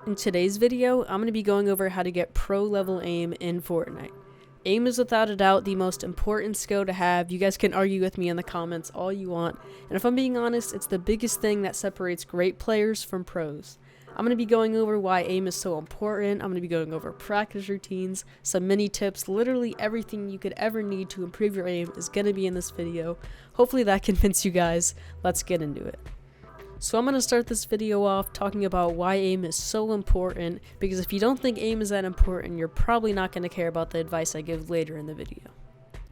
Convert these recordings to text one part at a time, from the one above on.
In today's video, I'm going to be going over how to get pro level aim in Fortnite. Aim is without a doubt the most important skill to have. You guys can argue with me in the comments all you want, and if I'm being honest, it's the biggest thing that separates great players from pros. I'm going to be going over why aim is so important. I'm going to be going over practice routines, some mini tips, literally everything you could ever need to improve your aim is going to be in this video. Hopefully that convinced you guys. Let's get into it. So I'm going to start this video off talking about why aim is so important, because if you don't think aim is that important, you're probably not going to care about the advice I give later in the video.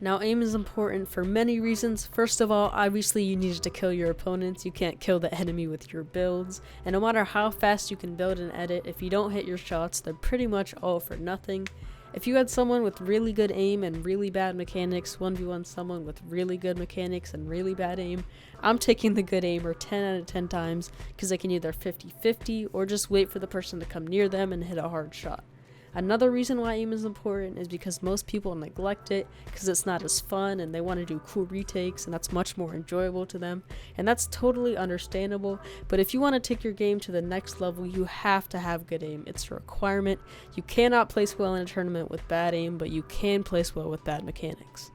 Now, aim is important for many reasons. First of all, obviously you need to kill your opponents. You can't kill the enemy with your builds, and no matter how fast you can build and edit, if you don't hit your shots, they're pretty much all for nothing. If you had someone with really good aim and really bad mechanics 1v1 someone with really good mechanics and really bad aim, I'm taking the good aimer 10 out of 10 times, because they can either 50-50 or just wait for the person to come near them and hit a hard shot. Another reason why aim is important is because most people neglect it because it's not as fun and they want to do cool retakes, and that's much more enjoyable to them, and that's totally understandable. But if you want to take your game to the next level, you have to have good aim. It's a requirement. You cannot place well in a tournament with bad aim, but you can place well with bad mechanics.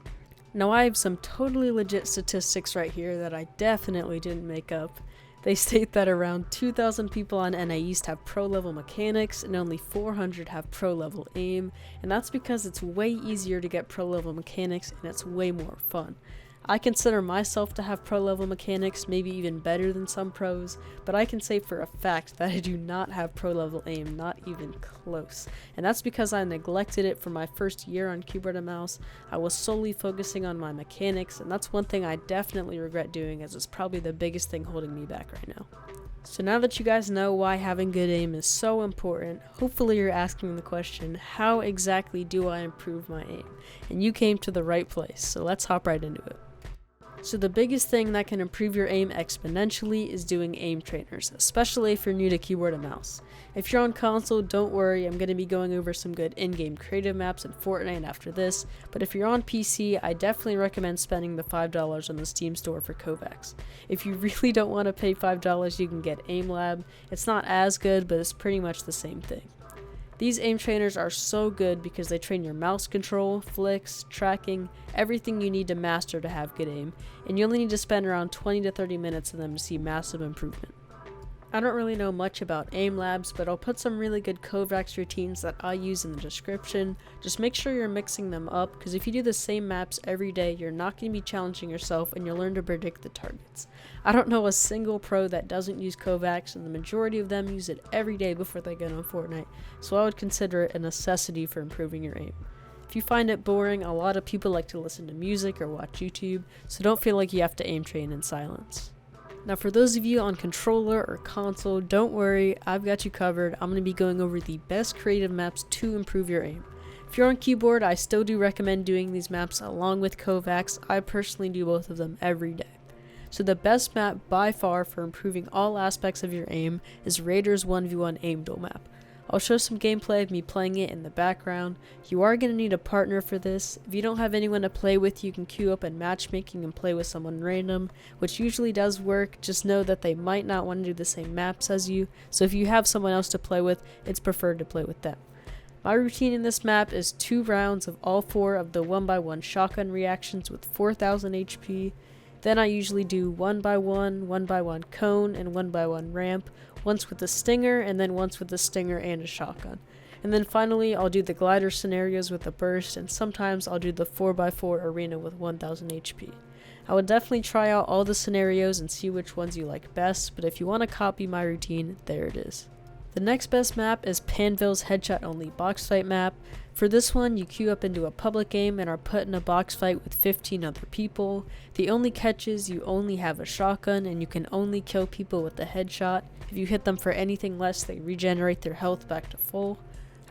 Now, I have some totally legit statistics right here that I definitely didn't make up. They state that around 2,000 people on NA East have pro level mechanics and only 400 have pro level aim, and that's because it's way easier to get pro level mechanics and it's way more fun. I consider myself to have pro level mechanics, maybe even better than some pros, but I can say for a fact that I do not have pro level aim, not even close. And that's because I neglected it for my first year on keyboard and mouse. I was solely focusing on my mechanics, and that's one thing I definitely regret doing, as it's probably the biggest thing holding me back right now. So now that you guys know why having good aim is so important, hopefully you're asking the question, how exactly do I improve my aim? And you came to the right place, so let's hop right into it. So the biggest thing that can improve your aim exponentially is doing aim trainers, especially if you're new to keyboard and mouse. If you're on console, don't worry, I'm going to be going over some good in-game creative maps in Fortnite after this, but if you're on PC, I definitely recommend spending the $5 on the Steam store for Kovaaks. If you really don't want to pay $5, you can get Aim Lab. It's not as good, but it's pretty much the same thing. These aim trainers are so good because they train your mouse control, flicks, tracking, everything you need to master to have good aim, and you only need to spend around 20 to 30 minutes in them to see massive improvement. I don't really know much about aim labs, but I'll put some really good Kovaaks routines that I use in the description. Just make sure you're mixing them up, because if you do the same maps every day, you're not going to be challenging yourself and you'll learn to predict the targets. I don't know a single pro that doesn't use Kovaaks, and the majority of them use it every day before they get on Fortnite, so I would consider it a necessity for improving your aim. If you find it boring, a lot of people like to listen to music or watch YouTube, so don't feel like you have to aim train in silence. Now, for those of you on controller or console, don't worry, I've got you covered. I'm going to be going over the best creative maps to improve your aim. If you're on keyboard, I still do recommend doing these maps along with Kovaaks. I personally do both of them every day. So the best map by far for improving all aspects of your aim is Raiders 1v1 Aim Duel map. I'll show some gameplay of me playing it in the background. You are going to need a partner for this. If you don't have anyone to play with, you can queue up in matchmaking and play with someone random, which usually does work. Just know that they might not want to do the same maps as you, so if you have someone else to play with, it's preferred to play with them. My routine in this map is 2 rounds of all 4 of the 1x1 shotgun reactions with 4000 HP. Then I usually do 1x1, 1x1 cone, and 1x1 ramp, once with the stinger, and then once with the stinger and a shotgun. And then finally, I'll do the glider scenarios with the burst, and sometimes I'll do the 4x4 arena with 1000 HP. I would definitely try out all the scenarios and see which ones you like best, but if you want to copy my routine, there it is. The next best map is Pandvils headshot only Boxfight map. For this one, you queue up into a public game and are put in a box fight with 15 other people. The only catch is you only have a shotgun and you can only kill people with a headshot. If you hit them for anything less, they regenerate their health back to full.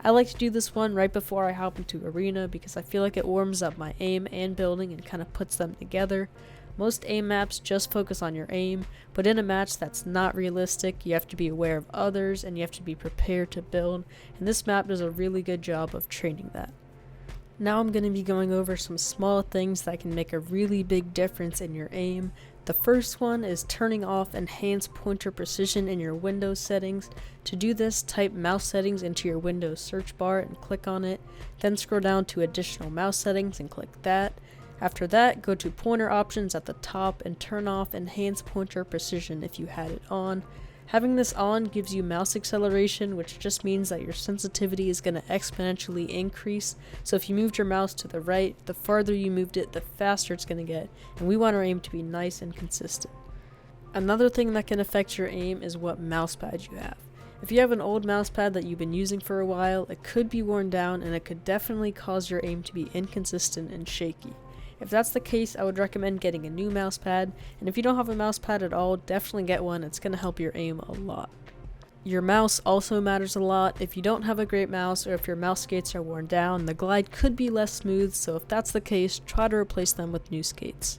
I like to do this one right before I hop into arena because I feel like it warms up my aim and building and kind of puts them together. Most aim maps just focus on your aim, but in a match that's not realistic, you have to be aware of others and you have to be prepared to build, and this map does a really good job of training that. Now I'm going to be going over some small things that can make a really big difference in your aim. The first one is turning off enhanced pointer precision in your Windows settings. To do this, type mouse settings into your Windows search bar and click on it, then scroll down to additional mouse settings and click that. After that, go to pointer options at the top and turn off enhanced pointer precision if you had it on. Having this on gives you mouse acceleration, which just means that your sensitivity is going to exponentially increase. So if you moved your mouse to the right, the farther you moved it, the faster it's going to get, and we want our aim to be nice and consistent. Another thing that can affect your aim is what mousepad you have. If you have an old mousepad that you've been using for a while, it could be worn down and it could definitely cause your aim to be inconsistent and shaky. If that's the case, I would recommend getting a new mousepad, and if you don't have a mousepad at all, definitely get one. It's going to help your aim a lot. Your mouse also matters a lot. If you don't have a great mouse, or if your mouse skates are worn down, the glide could be less smooth, so if that's the case, try to replace them with new skates.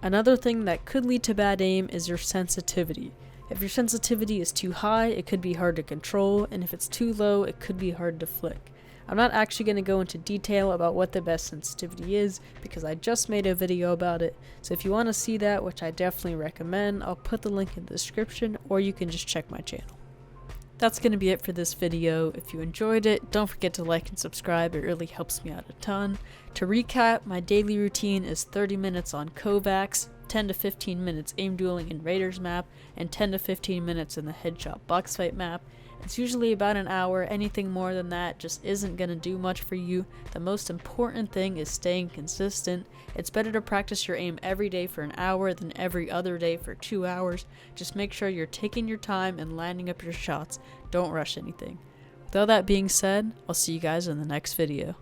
Another thing that could lead to bad aim is your sensitivity. If your sensitivity is too high, it could be hard to control, and if it's too low, it could be hard to flick. I'm not actually going to go into detail about what the best sensitivity is because I just made a video about it, so if you want to see that, which I definitely recommend, I'll put the link in the description, or you can just check my channel. That's going to be it for this video. If you enjoyed it, don't forget to like and subscribe, it really helps me out a ton. To recap, my daily routine is 30 minutes on Kovaaks, 10 to 15 minutes aim dueling in Raiders map, and 10 to 15 minutes in the headshot Boxfight map. It's usually about an hour. Anything more than that just isn't going to do much for you. The most important thing is staying consistent. It's better to practice your aim every day for an hour than every other day for 2 hours. Just make sure you're taking your time and lining up your shots. Don't rush anything. With all that being said, I'll see you guys in the next video.